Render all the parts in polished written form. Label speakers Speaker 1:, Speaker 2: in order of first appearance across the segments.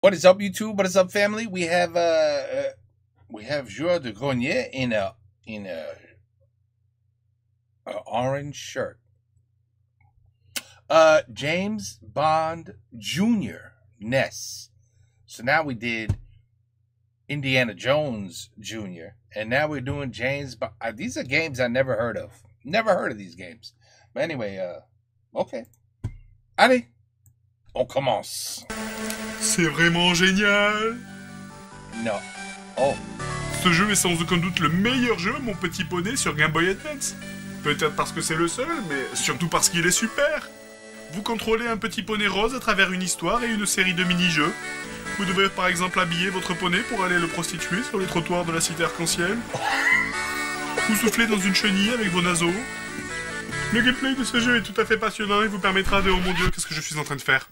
Speaker 1: What is up, YouTube? What is up, family? We have Jour de Grenier in a orange shirt. James Bond Jr. Ness. So now we did Indiana Jones Jr. and now we're doing James Bond. These are games I never heard of. Never heard of these games. But anyway, okay. Allez, on commence.
Speaker 2: C'est vraiment génial!
Speaker 1: Non. Oh.
Speaker 2: Ce jeu est sans aucun doute le meilleur jeu, mon petit poney, sur Game Boy Advance. Peut-être parce que c'est le seul, mais surtout parce qu'il est super. Vous contrôlez un petit poney rose à travers une histoire et une série de mini-jeux. Vous devez par exemple habiller votre poney pour aller le prostituer sur les trottoirs de la cité arc-en-ciel. Vous soufflez dans une chenille avec vos naseaux. Le gameplay de ce jeu est tout à fait passionnant et vous permettra de... Oh mon dieu, qu'est-ce que je suis en train de faire?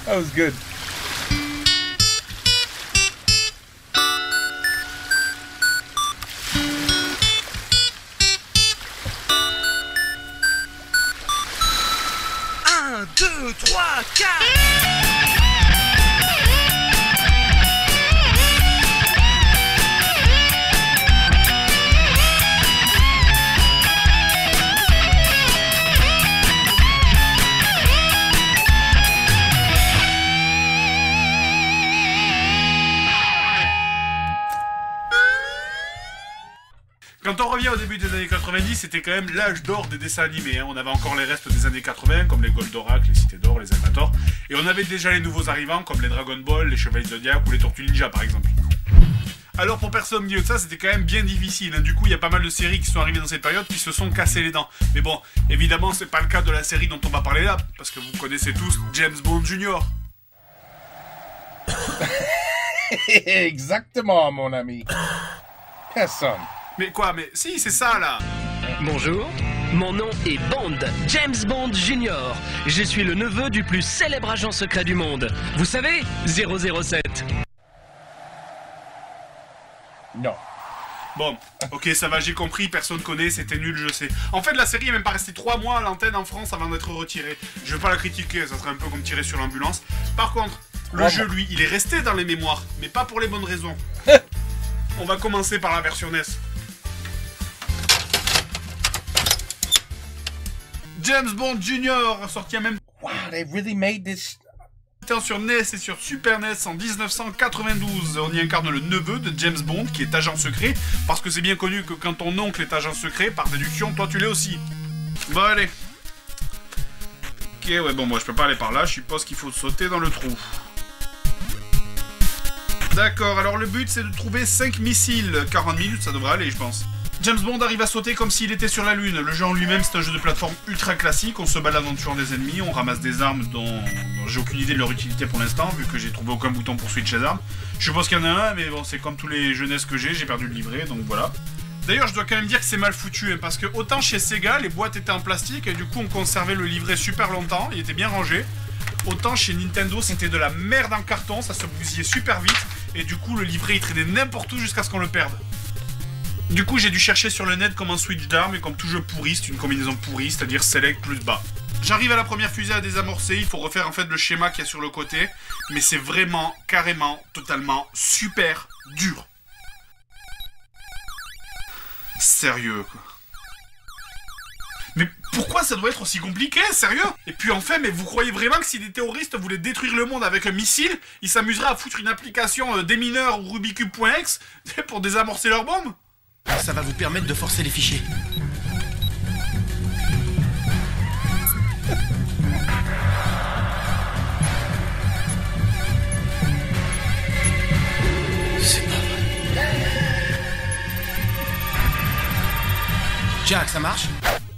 Speaker 1: That was good.
Speaker 3: Un, deux, trois, quatre.
Speaker 2: Quand on revient au début des années 90, c'était quand même l'âge d'or des dessins animés. Hein. On avait encore les restes des années 80, comme les Goldorak, les Cités d'Or, les Albator. Et on avait déjà les nouveaux arrivants, comme les Dragon Ball, les Chevaliers Zodiac ou les Tortues Ninja, par exemple. Alors pour personne au milieu de ça, c'était quand même bien difficile. Hein. Du coup, il y a pas mal de séries qui sont arrivées dans cette période qui se sont cassées les dents. Mais bon, évidemment, c'est pas le cas de la série dont on va parler là, parce que vous connaissez tous James Bond Jr.
Speaker 1: Exactement, mon ami. Personne.
Speaker 2: Mais quoi, mais si, c'est ça là.
Speaker 3: Bonjour, mon nom est Bond, James Bond Jr. Je suis le neveu du plus célèbre agent secret du monde. Vous savez, 007.
Speaker 1: Non.
Speaker 2: Bon, ok, ça va, j'ai compris, personne connaît, c'était nul, je sais. En fait, la série est même pas restée 3 mois à l'antenne en France avant d'être retirée. Je vais pas la critiquer, ça serait un peu comme tirer sur l'ambulance. Par contre, le jeu, lui, il est resté dans les mémoires, mais pas pour les bonnes raisons. On va commencer par la version NES. James Bond Jr. sorti à même
Speaker 1: Wow, they really made this.
Speaker 2: temps sur NES et sur Super NES en 1992. On y incarne le neveu de James Bond qui est agent secret, parce que c'est bien connu que quand ton oncle est agent secret, par déduction, toi tu l'es aussi. Bon allez. Ok, ouais bon, moi je peux pas aller par là, je suppose qu'il faut sauter dans le trou. D'accord, alors le but c'est de trouver 5 missiles. 40 minutes, ça devrait aller, je pense. James Bond arrive à sauter comme s'il était sur la lune. Le jeu en lui-même, c'est un jeu de plateforme ultra classique. On se balade en tuant des ennemis, on ramasse des armes dont j'ai aucune idée de leur utilité pour l'instant, vu que j'ai trouvé aucun bouton pour switch les armes. Je suppose qu'il y en a un, mais bon, c'est comme tous les jeunesses que j'ai perdu le livret, donc voilà. D'ailleurs, je dois quand même dire que c'est mal foutu, hein, parce que autant chez Sega, les boîtes étaient en plastique, et du coup, on conservait le livret super longtemps, il était bien rangé. Autant chez Nintendo, c'était de la merde en carton, ça se bousillait super vite, et du coup, le livret, il traînait n'importe où jusqu'à ce qu'on le perde. Du coup, j'ai dû chercher sur le net comment switch d'armes, et comme tout jeu pourri, c'est une combinaison pourrie, c'est-à-dire select plus bas. J'arrive à la première fusée à désamorcer, il faut refaire en fait le schéma qu'il y a sur le côté, mais c'est vraiment, carrément, totalement, super dur. Sérieux, quoi. Mais pourquoi ça doit être aussi compliqué, sérieux? Et puis enfin, mais vous croyez vraiment que si des terroristes voulaient détruire le monde avec un missile, ils s'amuseraient à foutre une application démineur ou Rubicube.exe pour désamorcer leurs bombes?
Speaker 4: Ça va vous permettre de forcer les fichiers. C'est pas vrai. Jack, ça marche?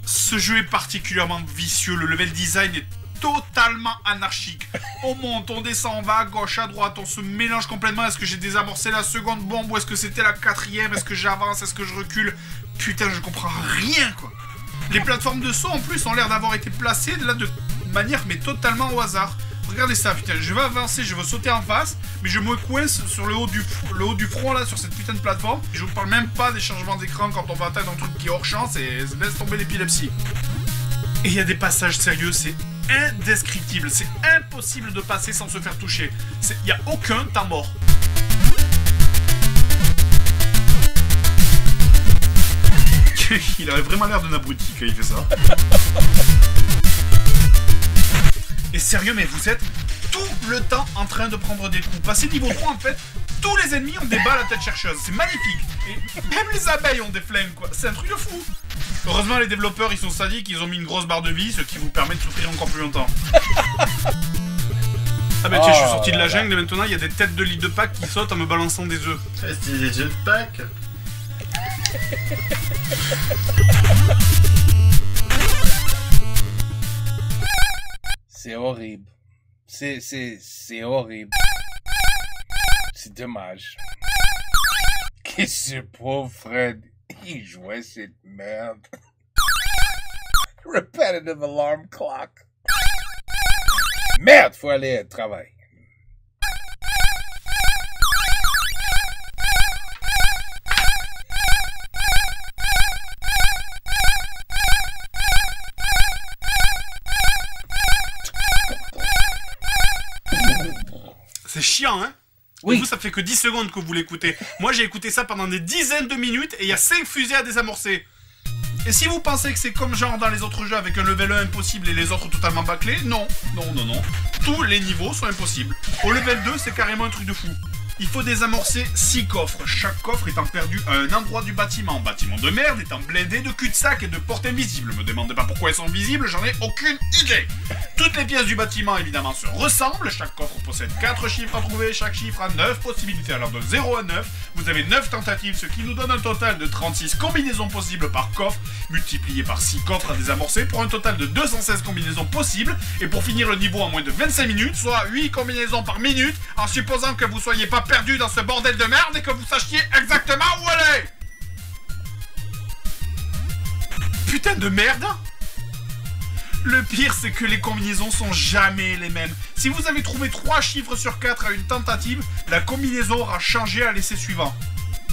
Speaker 2: Ce jeu est particulièrement vicieux, le level design est totalement anarchique. On monte, on descend, on va à gauche, à droite, on se mélange complètement. Est-ce que j'ai désamorcé la seconde bombe ou est-ce que c'était la quatrième? Est-ce que j'avance? Est-ce que je recule? Putain, je comprends rien, quoi. Les plateformes de saut, en plus, ont l'air d'avoir été placées là de manière, mais totalement au hasard. Regardez ça, putain, je vais avancer, je vais sauter en face, mais je me coince sur le haut du front, là, sur cette putain de plateforme. Et je vous parle même pas des changements d'écran quand on va atteindre un truc qui est hors champ, c'est laisse tomber l'épilepsie. Et il y a des passages sérieux, c'est indescriptible. C'est impossible de passer sans se faire toucher. Il n'y a aucun temps mort. Il avait vraiment l'air d'un abruti quand il fait ça. Et sérieux, mais vous êtes tout le temps en train de prendre des coups. Passé niveau 3, en fait, tous les ennemis ont des balles à tête chercheuse. C'est magnifique. Et même les abeilles ont des flingues, quoi. C'est un truc de fou. Heureusement, les développeurs, ils sont sadiques, ils ont mis une grosse barre de vie, ce qui vous permet de souffrir encore plus longtemps. Ah bah tiens, je suis sorti de la jungle et maintenant, il y a des têtes de lit de Pâques qui sautent en me balançant des œufs.
Speaker 5: C'est des jetpacks.
Speaker 1: C'est horrible. C'est horrible. C'est dommage. Que ce pauvre Fred, il jouait cette merde. Repetitive alarm clock. Merde, faut aller au travail.
Speaker 2: C'est chiant, hein? Oui. Et vous, ça fait que 10 secondes que vous l'écoutez. Moi, j'ai écouté ça pendant des dizaines de minutes et il y a 5 fusées à désamorcer. Et si vous pensez que c'est comme genre dans les autres jeux avec un level 1 impossible et les autres totalement bâclés, non. Tous les niveaux sont impossibles. Au level 2, c'est carrément un truc de fou. Il faut désamorcer 6 coffres, chaque coffre étant perdu à un endroit du bâtiment. Bâtiment de merde étant blindé de cul-de-sac et de portes invisibles. Me demandez pas pourquoi elles sont visibles, j'en ai aucune idée. Toutes les pièces du bâtiment évidemment se ressemblent, chaque coffre possède 4 chiffres à trouver, chaque chiffre a 9 possibilités, alors de 0 à 9, vous avez 9 tentatives, ce qui nous donne un total de 36 combinaisons possibles par coffre, multiplié par 6 coffres à désamorcer, pour un total de 216 combinaisons possibles, et pour finir le niveau en moins de 25 minutes, soit 8 combinaisons par minute, en supposant que vous soyez pas perdu dans ce bordel de merde et que vous sachiez exactement où aller. Putain de merde. Le pire, c'est que les combinaisons sont jamais les mêmes. Si vous avez trouvé 3 chiffres sur 4 à une tentative, la combinaison aura changé à l'essai suivant.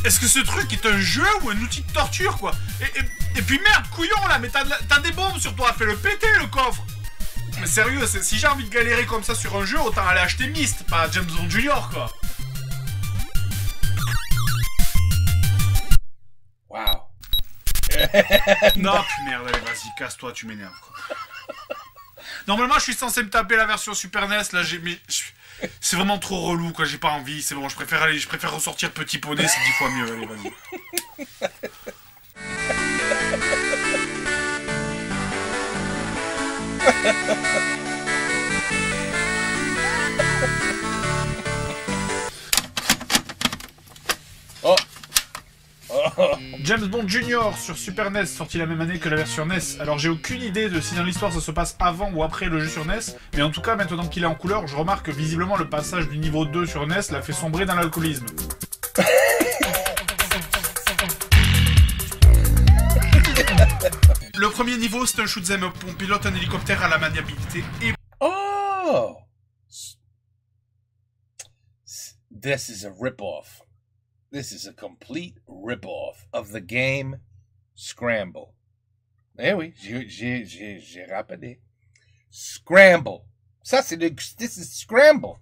Speaker 2: Est-ce que ce truc est un jeu ou un outil de torture, quoi? Et puis merde, couillon, là, mais t'as des bombes sur toi, fais-le péter, le coffre. Mais sérieux, si j'ai envie de galérer comme ça sur un jeu, autant aller acheter Myst, pas James Bond Junior, quoi.
Speaker 1: Wow.
Speaker 2: Non, puis merde, allez, vas-y, casse-toi, tu m'énerves, quoi. Normalement, je suis censé me taper la version Super NES, là, c'est vraiment trop relou, quoi, j'ai pas envie, c'est bon, je préfère ressortir Petit Poney, c'est 10 fois mieux, allez, vas-y. James Bond Junior sur Super NES, sorti la même année que la version NES. Alors j'ai aucune idée de si dans l'histoire ça se passe avant ou après le jeu sur NES, mais en tout cas maintenant qu'il est en couleur, je remarque que visiblement le passage du niveau 2 sur NES l'a fait sombrer dans l'alcoolisme. Le premier niveau c'est un shoot'em up, on pilote un hélicoptère à la maniabilité et...
Speaker 1: Oh! This is a rip-off. This is a complete rip-off of the game Scramble. Eh oui, j'ai rappelé. Scramble. Ça, this is Scramble.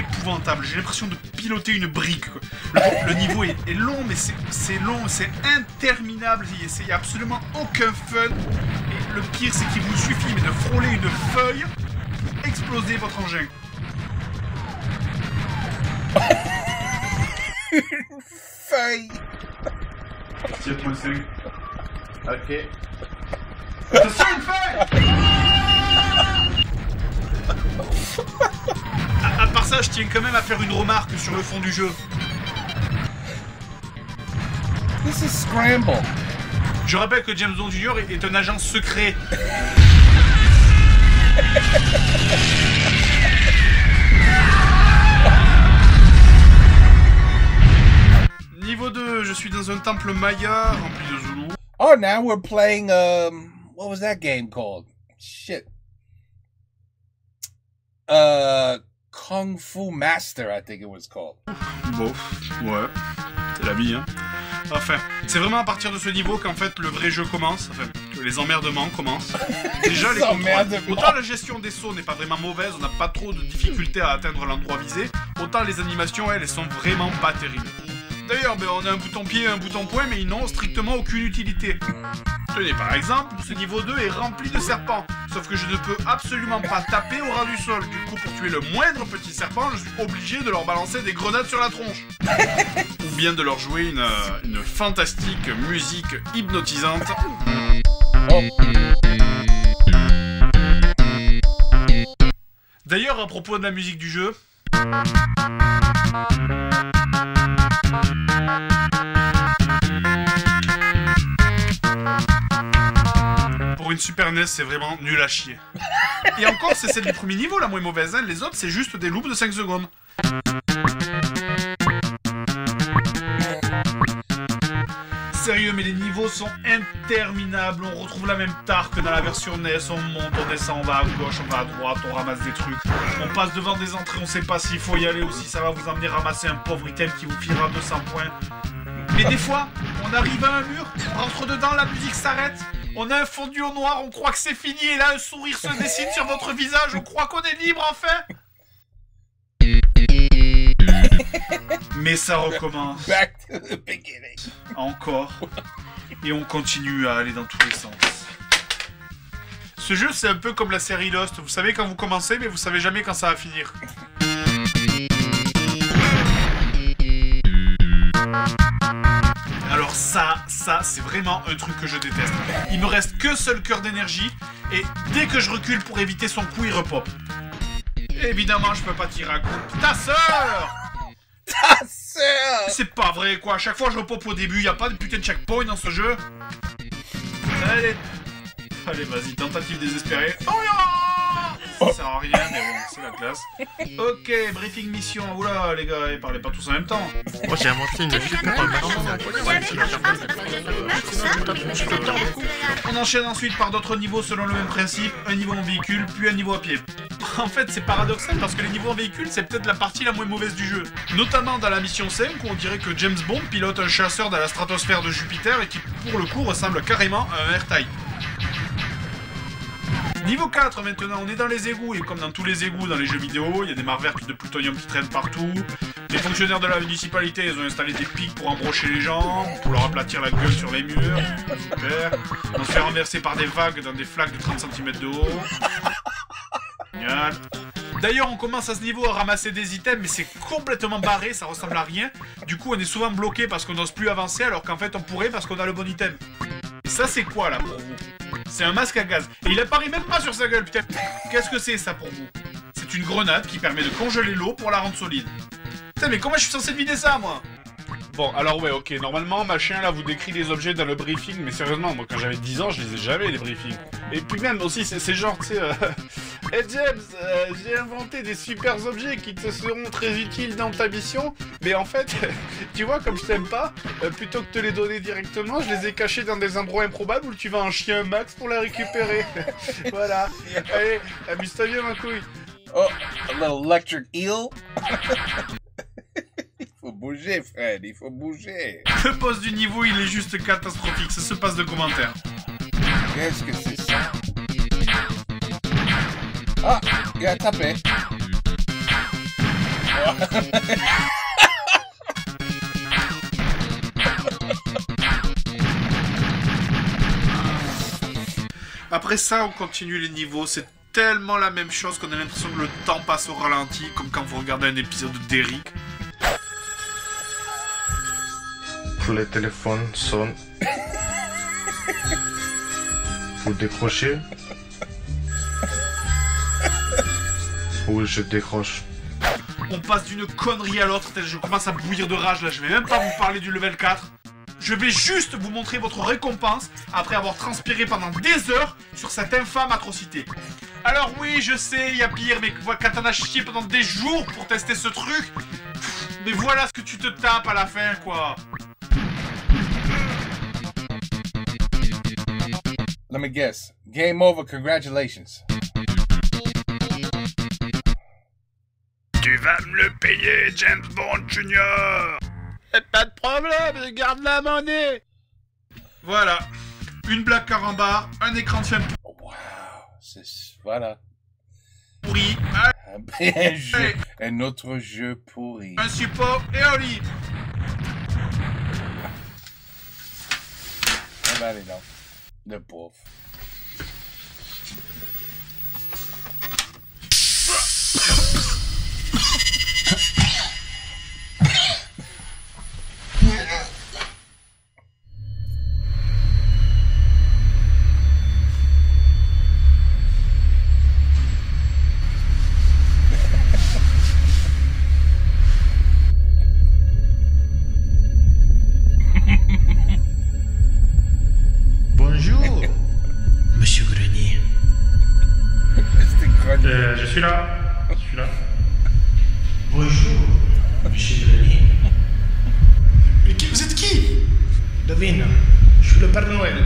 Speaker 2: Épouvantable, j'ai l'impression de piloter une brique. Le niveau est long, mais c'est long, c'est interminable. Il n'y a absolument aucun fun. Et le pire, c'est qu'il vous suffit de frôler une feuille pour exploser votre engin.
Speaker 1: Une feuille.
Speaker 5: Tire-moi dessus. Ok.
Speaker 2: Attention, une feuille. À part ça, je tiens quand même à faire une remarque sur le fond du jeu.
Speaker 1: This is Scramble.
Speaker 2: Je rappelle que James Bond Junior est un agent secret. Niveau 2, je suis dans un temple maya rempli de Zoulous.
Speaker 1: Oh, now we're playing, what was that game called? Shit. Kung Fu Master, I think it was called.
Speaker 2: Bon, ouais, c'est la vie, hein. Enfin, c'est vraiment à partir de ce niveau qu'en fait le vrai jeu commence, enfin, que les emmerdements commencent. Déjà, les contrôles. Autant la gestion des sauts n'est pas vraiment mauvaise, on n'a pas trop de difficultés à atteindre l'endroit visé, autant les animations, elles sont vraiment pas terribles. D'ailleurs, on a un bouton pied et un bouton point, mais ils n'ont strictement aucune utilité. Tenez, par exemple, ce niveau 2 est rempli de serpents, sauf que je ne peux absolument pas taper au ras du sol. Du coup, pour tuer le moindre petit serpent, je suis obligé de leur balancer des grenades sur la tronche. Ou bien de leur jouer une fantastique musique hypnotisante.
Speaker 1: Oh.
Speaker 2: D'ailleurs, à propos de la musique du jeu... Pour une Super NES, c'est vraiment nul à chier. Et encore, c'est celle du premier niveau la moins mauvaise, hein. Les autres, c'est juste des loops de 5 secondes. Sérieux, mais les niveaux sont interminables. On retrouve la même tare que dans la version NES. On monte, on descend, on va à gauche, on va à droite, on ramasse des trucs. On passe devant des entrées, on sait pas s'il faut y aller ou si ça va vous emmener ramasser un pauvre item qui vous filera 200 points. Mais des fois, on arrive à un mur, on rentre dedans, la musique s'arrête. On a un fondu au noir, on croit que c'est fini, et là un sourire se dessine sur votre visage, on croit qu'on est libre enfin. Mais ça recommence.
Speaker 1: Back to the beginning.
Speaker 2: Encore. Et on continue à aller dans tous les sens. Ce jeu, c'est un peu comme la série Lost. Vous savez quand vous commencez, mais vous savez jamais quand ça va finir. Alors ça, c'est vraiment un truc que je déteste. Il me reste qu'un seul cœur d'énergie, et dès que je recule pour éviter son coup, il repop. Évidemment, je peux pas tirer un coup. Ta sœur!
Speaker 1: Ta sœur!
Speaker 2: C'est pas vrai, quoi. À chaque fois, je repop au début. Y a pas de putain de checkpoint dans ce jeu. Allez, vas-y, tentative désespérée. Oh yeah! Ça sert à rien, mais bon, c'est la classe. Ok, briefing mission. Oula, les gars, parlez pas tous en même temps.
Speaker 5: Moi j'ai inventé une super
Speaker 2: On enchaîne ensuite par d'autres niveaux selon le même principe. Un niveau en véhicule, puis un niveau à pied. En fait, c'est paradoxal parce que les niveaux en véhicule, c'est peut-être la partie la moins mauvaise du jeu. Notamment dans la mission 5, où on dirait que James Bond pilote un chasseur dans la stratosphère de Jupiter et qui, pour le coup, ressemble carrément à un R-Type. Niveau 4 maintenant, on est dans les égouts, et comme dans tous les égouts dans les jeux vidéo, il y a des mares vertes de plutonium qui traînent partout. Les fonctionnaires de la municipalité, ils ont installé des pics pour embrocher les gens, pour leur aplatir la gueule sur les murs. Super. On se fait renverser par des vagues dans des flaques de 30 cm de haut. Génial. D'ailleurs, on commence à ce niveau à ramasser des items, mais c'est complètement barré, ça ressemble à rien. Du coup, on est souvent bloqué parce qu'on n'ose plus avancer, alors qu'en fait, on pourrait parce qu'on a le bon item. Et ça, c'est quoi, là, pour vous? C'est un masque à gaz. Et il apparaît même pas sur sa gueule, putain. Qu'est-ce que c'est, ça, pour vous? C'est une grenade qui permet de congeler l'eau pour la rendre solide. Putain, mais comment je suis censé deviner ça, moi? Bon, alors ouais, ok, normalement, machin, là, vous décrit les objets dans le briefing, mais sérieusement, moi, quand j'avais 10 ans, je lisais jamais, les briefings. Et puis même, aussi, c'est genre, tu sais... Hey James, j'ai inventé des super objets qui te seront très utiles dans ta mission, mais en fait, tu vois, comme je t'aime pas, plutôt que de te les donner directement, je les ai cachés dans des endroits improbables où tu vas en chier un max pour les récupérer. Voilà. Allez, amuse-toi bien, ma couille.
Speaker 1: Oh, a little electric eel. Il faut bouger, Fred, il faut bouger.
Speaker 2: Le boss du niveau, il est juste catastrophique, ça se passe de commentaires.
Speaker 1: Qu'est-ce que c'est ça? Ah, il a tapé.
Speaker 2: Après ça, on continue les niveaux. C'est tellement la même chose qu'on a l'impression que le temps passe au ralenti, comme quand vous regardez un épisode d'Eric.
Speaker 5: Le téléphone sonne. Vous décrochez? Oui, je décroche.
Speaker 2: On passe d'une connerie à l'autre, je commence à bouillir de rage là, je vais même pas vous parler du level 4. Je vais juste vous montrer votre récompense après avoir transpiré pendant des heures sur cette infâme atrocité. Alors oui, je sais, il y a pire, mais quand t'en as chié pendant des jours pour tester ce truc, mais voilà ce que tu te tapes à la fin, quoi.
Speaker 1: Let me guess. Game over, congratulations.
Speaker 2: Tu vas me le payer, James Bond Jr.
Speaker 4: Pas de problème, je garde la monnaie.
Speaker 2: Voilà. une blague carambar, un écran de film
Speaker 1: Wow. Voilà.
Speaker 2: pourri,
Speaker 1: Un jeu. Un autre jeu pourri.
Speaker 2: un support et un lit.
Speaker 1: Eh ben, allez, non. Le pauvre.
Speaker 4: Bonjour, Monsieur Grenier.
Speaker 1: C'était grogné.
Speaker 2: Je suis là.
Speaker 4: Bonjour, Monsieur Grenier.
Speaker 2: Mais vous êtes qui?
Speaker 4: Devine, je suis le Père Noël.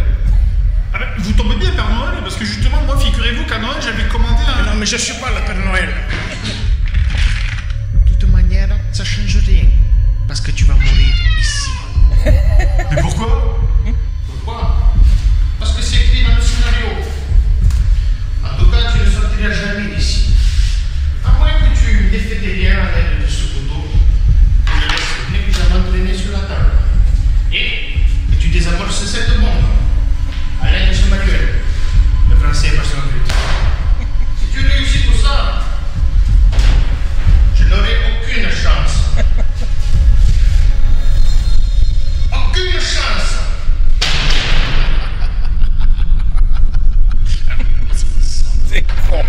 Speaker 2: Ah ben, vous tombez bien Père Noël, parce que justement, moi, figurez-vous qu'à Noël, j'avais commandé un...
Speaker 4: Non, mais je suis pas le Père Noël. De toute manière, ça change rien. Parce que tu vas mourir ici.
Speaker 2: Mais pourquoi?
Speaker 4: Pourquoi? Parce que c'est écrit dans le scénario. En tout cas, tu ne sortiras jamais d'ici. À moins que tu défaites rien à l'aide de ce couteau. Tu le laisses négligemment traîner sur la table. Et que tu désamorces cette bombe. À l'aide de ce manuel. Le français est pas sur but. Si tu réussis tout ça, je n'aurai aucune chance. Aucune chance.
Speaker 1: C'est con.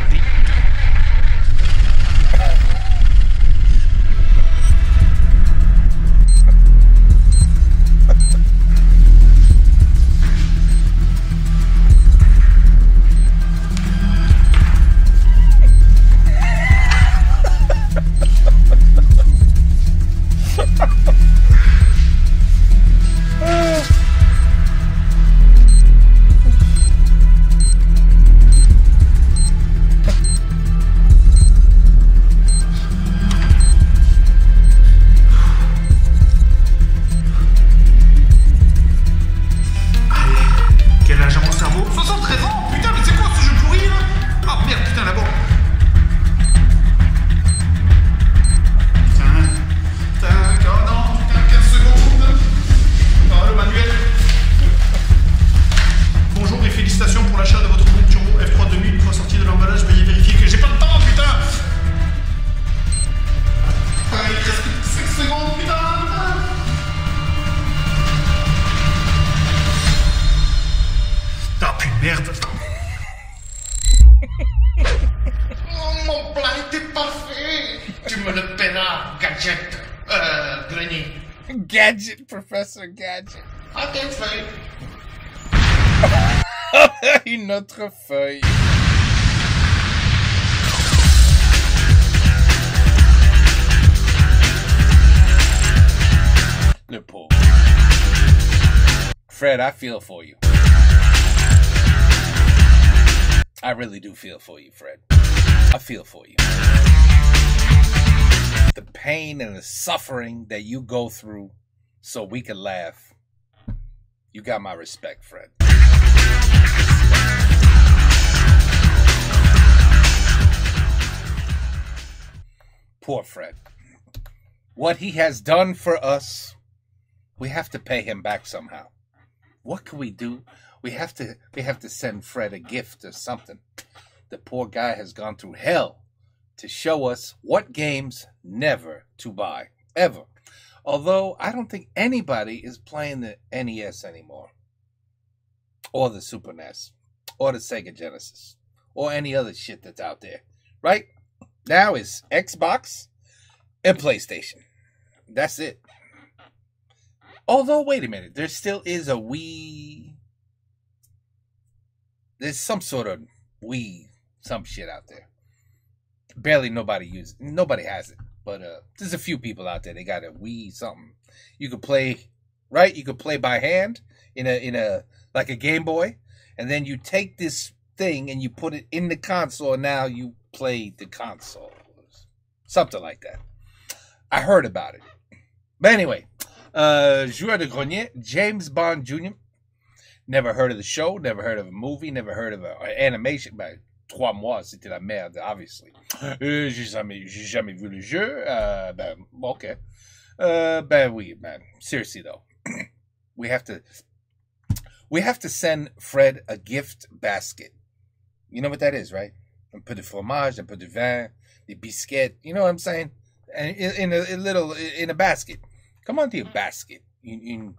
Speaker 2: Quel âge a mon cerveau? 73 ans. Putain, mais c'est quoi ce jeu pourri là? Ah merde, putain, là-bas. Putain, oh non, putain, 15 secondes. Ah, le manuel. Bonjour et félicitations pour l'achat de votre bombe turbo F3 2000. Une fois sorti de l'emballage, veuillez vérifier que j'ai pas le temps, putain. Ah, il reste 5 secondes, putain. Ah, putain, merde.
Speaker 4: Oh, mon plan était parfait. Tu me le paieras, gadget. Grenier.
Speaker 1: Gadget, Professor Gadget.
Speaker 4: À tes feuilles.
Speaker 1: Une autre feuille. Le pauvre. Fred, I feel for you. I really do feel for you, Fred. I feel for you. The pain and the suffering that you go through so we can laugh. You got my respect, Fred. Poor Fred. What he has done for us, we have to pay him back somehow. What can we do? We have to send Fred a gift or something. The poor guy has gone through hell to show us what games never to buy, ever. Although I don't think anybody is playing the NES anymore, or the Super NES, or the Sega Genesis, or any other shit that's out there, right? Now it's Xbox and PlayStation. That's it. Although, wait a minute, there still is a Wii. There's some sort of Wii, some shit out there. Barely nobody uses. Nobody has it, but there's a few people out there. They got a Wii something. You could play, right? You could play by hand in a like a Game Boy, and then you take this thing and you put it in the console, and now you play the console, something like that. I heard about it, but anyway, Joueur de Grenier, James Bond Jr. Never heard of the show, never heard of a movie, never heard of an animation. Ben, 3 mois, c'était la merde, obviously. J'ai jamais vu le jeu. Ben, ok. Ben oui, man. Seriously though, we have to send Fred a gift basket. You know what that is, right? Un peu de fromage, un peu de vin, des biscuits. You know what I'm saying? And in a basket. Come on to your basket. In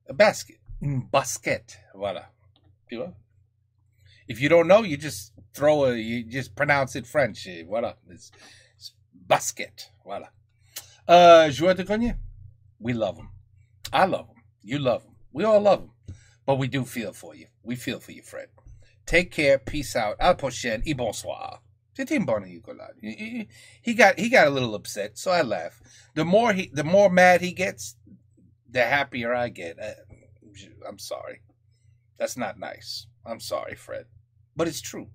Speaker 1: a basket. Une basket. Voilà. Tu vois? If you don't know, you just pronounce it French. Voilà. It's basket. Voilà. Joueur de grenier. We love them. I love them. You love them. We all love them. But we do feel for you. We feel for you, Fred. Take care. Peace out. À la prochaine. Et bonsoir. C'était une bonne rigolade. He got a little upset, so I laugh. The more mad he gets, the happier I get. I'm sorry. That's not nice. I'm sorry, Fred. But it's true.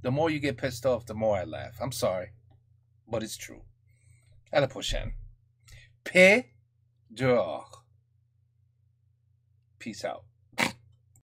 Speaker 1: The more you get pissed off, the more I laugh. I'm sorry. But it's true. À la prochaine. Paix dehors. Peace out.